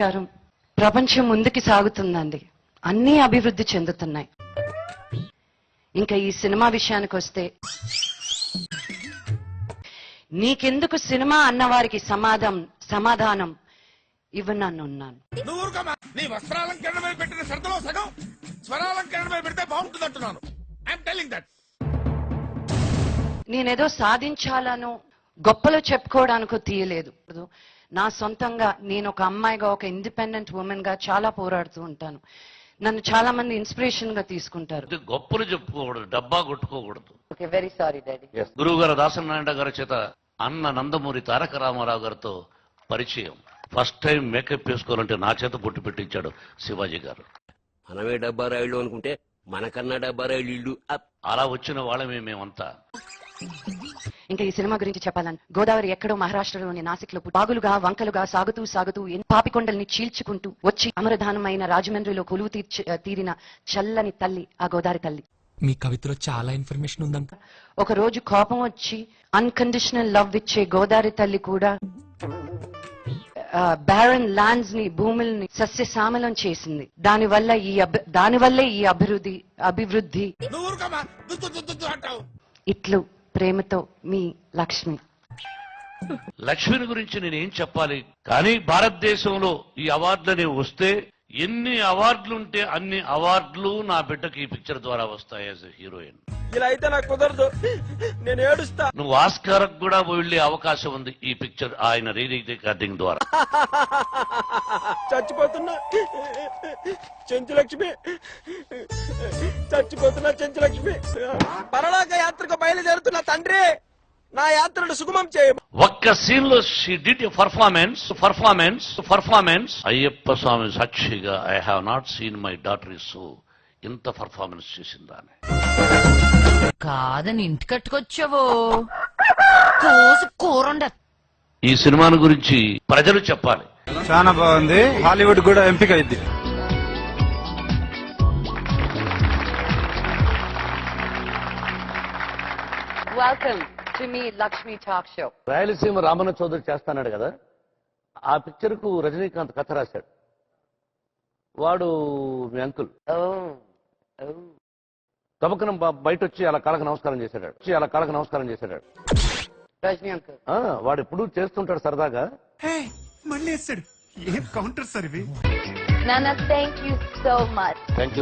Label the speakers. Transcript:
Speaker 1: గారు, ప్రపంచం ముందుకి సాగుతుందండి, అన్నీ అభివృద్ధి చెందుతున్నాయి. ఇంకా ఈ సినిమా విషయానికి వస్తే, నీకెందుకు సినిమా అన్నవారికి సమాధానం ఇవ్వనన్ను ఉన్నాను.
Speaker 2: నీ వస్త్రాలంకరణ మీద పెట్టిన శ్రద్ధలో సగం స్వరాలంకరణ మీద పెడితే బాగుంటుంది అంటున్నాను. I'm telling that.
Speaker 1: నేనేదో సాధించాలను గొప్పలో చెప్పుకోవడానికో తీయలేదు. నా సొంతంగా నేను ఒక అమ్మాయిగా, ఒక ఇండిపెండెంట్ ఉమెన్ గా చాలా పోరాడుతూ ఉంటాను. నన్ను చాలా మంది ఇన్స్పిరేషన్ గా తీసుకుంటారు.
Speaker 3: గొప్పలు చెప్పుకోకూడదు, డబ్బా కొట్టుకోకూడదు.
Speaker 1: Okay, very sorry daddy.
Speaker 3: గురువు గారు దాసనారాయణ గారి చేత అన్న నందమూరి తారక రామారావు గారితో పరిచయం. ఫస్ట్ టైం మేకప్ వేసుకోవాలంటే నా చేత బొట్టు పెట్టించాడు శివాజీ గారు.
Speaker 4: మనమే డబ్బా రాయిళ్ళు అనుకుంటే మనకన్నా డబ్బా రాయిళ్ళు ఇల్లు.
Speaker 3: అలా వచ్చిన వాళ్ళమే మేమంతా.
Speaker 1: ఇంకా ఈ సినిమా గురించి చెప్పాలని, గోదావరి ఎక్కడో మహారాష్ట్రలోని నాసిక్లో బాగులుగా వంకలుగా సాగుతూ సాగుతూ పాపికొండల్ని చీల్చుకుంటూ వచ్చి అమరధానమైన రాజమండ్రిలో కొలువు తీరిన చల్లని తల్లి ఆ గోదావరి తల్లి.
Speaker 5: మీ కవితలో చాలా ఇన్ఫర్మేషన్ ఉందంట.
Speaker 1: ఒక రోజు కోపం వచ్చి అన్కండిషనల్ లవ్ ఇచ్చే గోదావరి తల్లి కూడా బ్యారన్ ల్యాండ్స్ ని, భూముల్ని సస్యశ్యామలం చేసింది. దానివల్లే ఈ అభివృద్ధి. ఇట్లు ప్రేమతో మీ లక్ష్మి.
Speaker 3: లక్ష్మిని గురించి నేనేం చెప్పాలి, కానీ భారతదేశంలో ఈ అవార్డులని వస్తే ఎన్ని అవార్డులుంటే అన్ని అవార్డులు నా బిడ్డకి ఈ పిక్చర్ ద్వారా వస్తాయి. యాజ్ ఎ హీరోయిన్
Speaker 6: ఇలా అయితే నాకు కుదరదు, నేను ఏడుస్తా.
Speaker 3: నువ్వు ఆస్కార్ కూడా వెళ్లే అవకాశం ఉంది ఈ పిక్చర్ ఆయన రీ రికార్డింగ్ ద్వారా.
Speaker 6: చచ్చిపోతున్నా చెంచులక్ష్మి, చచ్చిపోతున్నా చెంచులక్ష్మి. పరలోక యాత్రకు బయలుదేరుతున్న తండ్రి, నా యాత్రను సుగమం చేయ.
Speaker 3: ఒక్క సీన్ లో she did a performance. Ayyappa Swami సాక్షిగా I have not seen my daughter is so. ఇంత పర్ఫార్మెన్స్ చేసిందా అని
Speaker 7: కాదని ఇంటి కట్టుకొచ్చావో కూరండ.
Speaker 3: ఈ సినిమాను గురించి ప్రజలు చెప్పాలి.
Speaker 8: చాలా బాగుంది, హాలీవుడ్ కూడా ఎంపిక అయింది.
Speaker 1: వెల్కమ్ టు మీ లక్ష్మి టాక్ షో.
Speaker 3: రాయలసీమ రామన్న చౌదరి చేస్తాన్నాడు కదా, ఆ పిక్చర్ కు రజనీకాంత్ కథ రాశాడు. వాడు మీ అంకుల్ తబకనం బయట వచ్చి అలా కాళ్ళకు నమస్కారం చేశాడు.
Speaker 1: రజనీ అంకుల్
Speaker 3: వాడు ఎప్పుడు చేస్తుంటాడు సరదాగా.
Speaker 8: మళ్ళీ వేస్తాడు. ఏం కౌంటర్ సార్ ఇవి.
Speaker 7: నాన్న, thank you so much.
Speaker 3: Thank you.